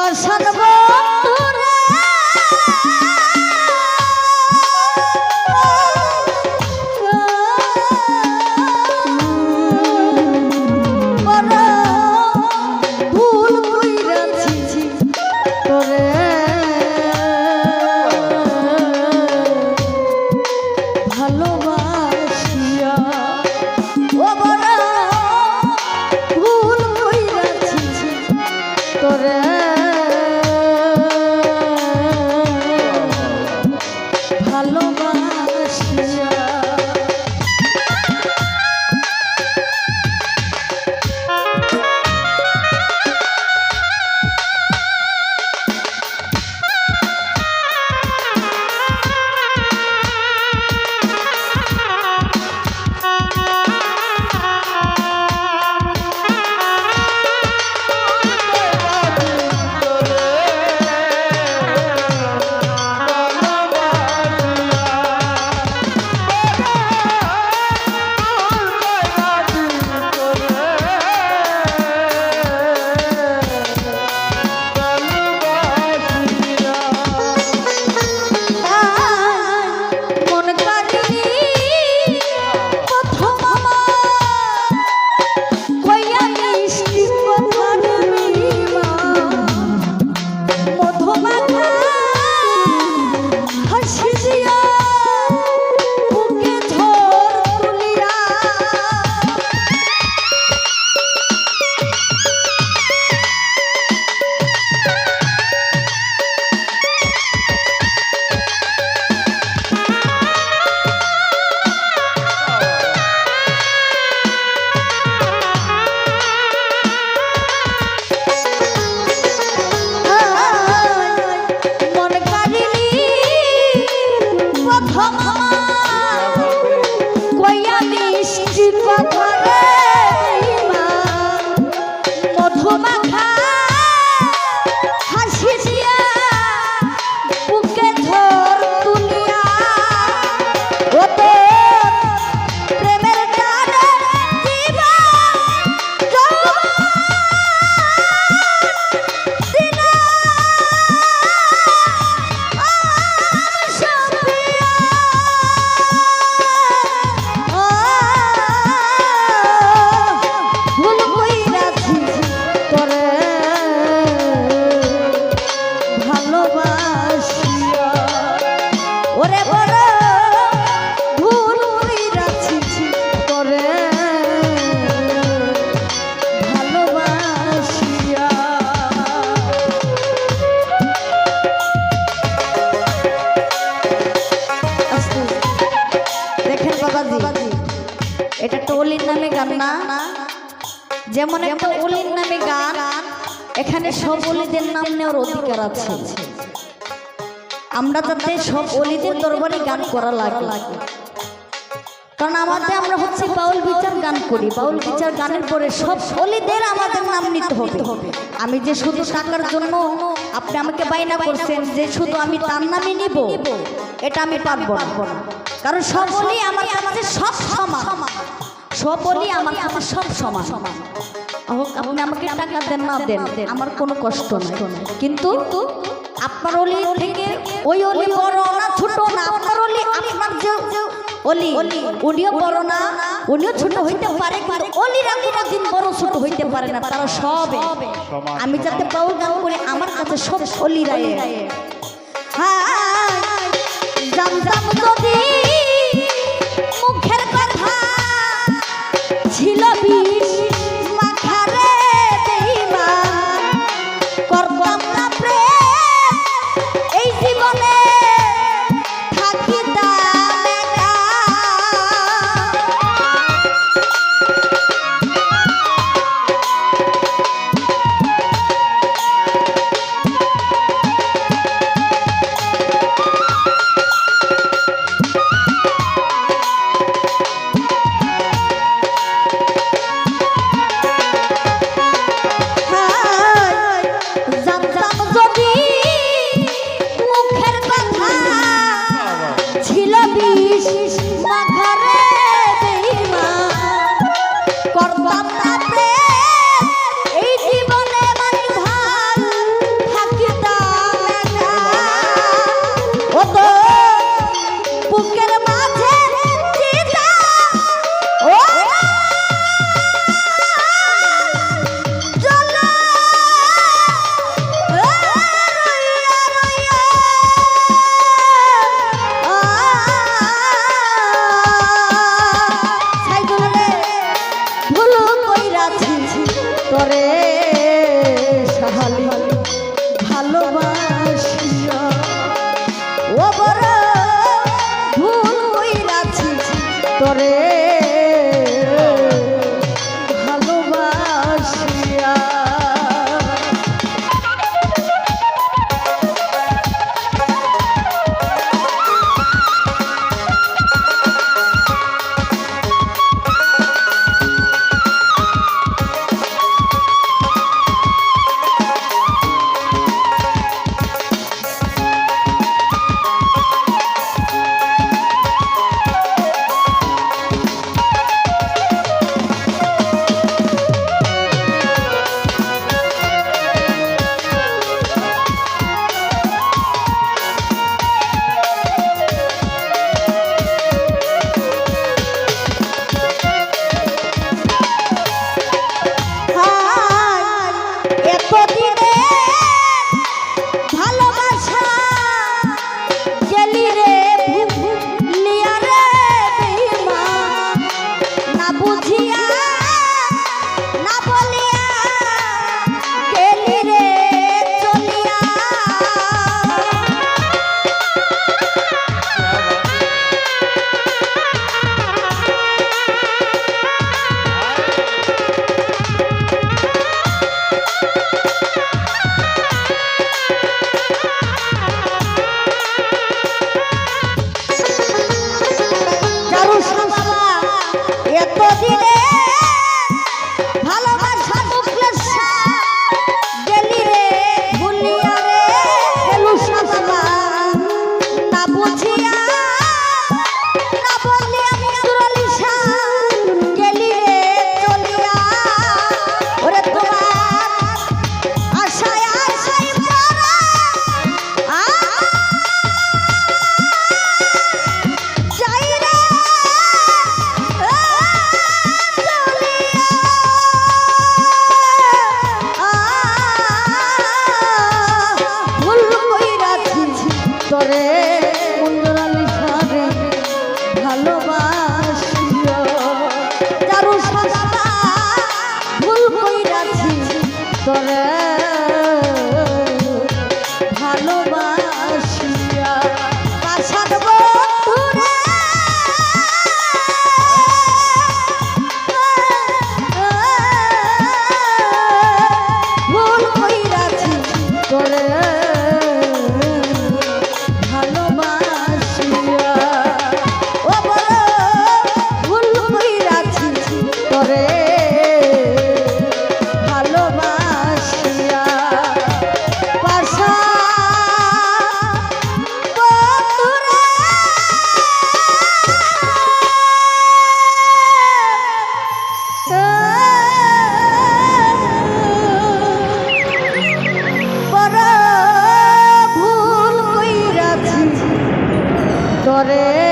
পাষাণ বন্ধুরে ভুল কইরাছি তোরে ভালোবাসিয়া ও বড় ভুল কইরাছি তোরে ভালোবাসিয়া এটা তো অলির নামে গান না, যেমন একটা অলির নামে গান, এখানে সব অলিদের নাম নেওয়ার অধিকার আছে। আমরা যাতে সব অলিদের দরবারে গান করা লাগে, কারণ আমরা হচ্ছে বাউল বিচার গান করি। বাউল বিচার গানের পরে সব অলিদের আমাদের নাম নিতে হবে। আমি যে শুধু টাকার জন্য আপনি আমাকে বায়না করছেন যে শুধু আমি তার নামে নিব, এটা আমি পারবো না। কারণ সব অলি আমার কাছে সব সমান, সব অলি আমার কাছে সব সমান। আপনি আমাকে টাকা দেন না দেন, আমার কোনো কষ্ট নাই, কিন্তু আপনার অলি থেকে ওই অলি বড় না ছোট না, আপনার অলি আপনার যে অলি উনিও বড় না, উনিও ছোট হইতে পারে, কিন্তু অলিরা কোনোদিন বড় ছোট হইতে পারে না, তারা সব। আমি যাতে বাউল গান করি আমার কাছে সব অলিরা। হ্যাঁ, জানতাম যদি মুখের কথা ছিল বিষ মাখারে বেঈমান, করতাম না প্রেম এই জীবনে থাকিতাম একা। ভালোবাসিয়া ও বড় ভুল কইরাছি তোরে ভালোবাসিয়া। করে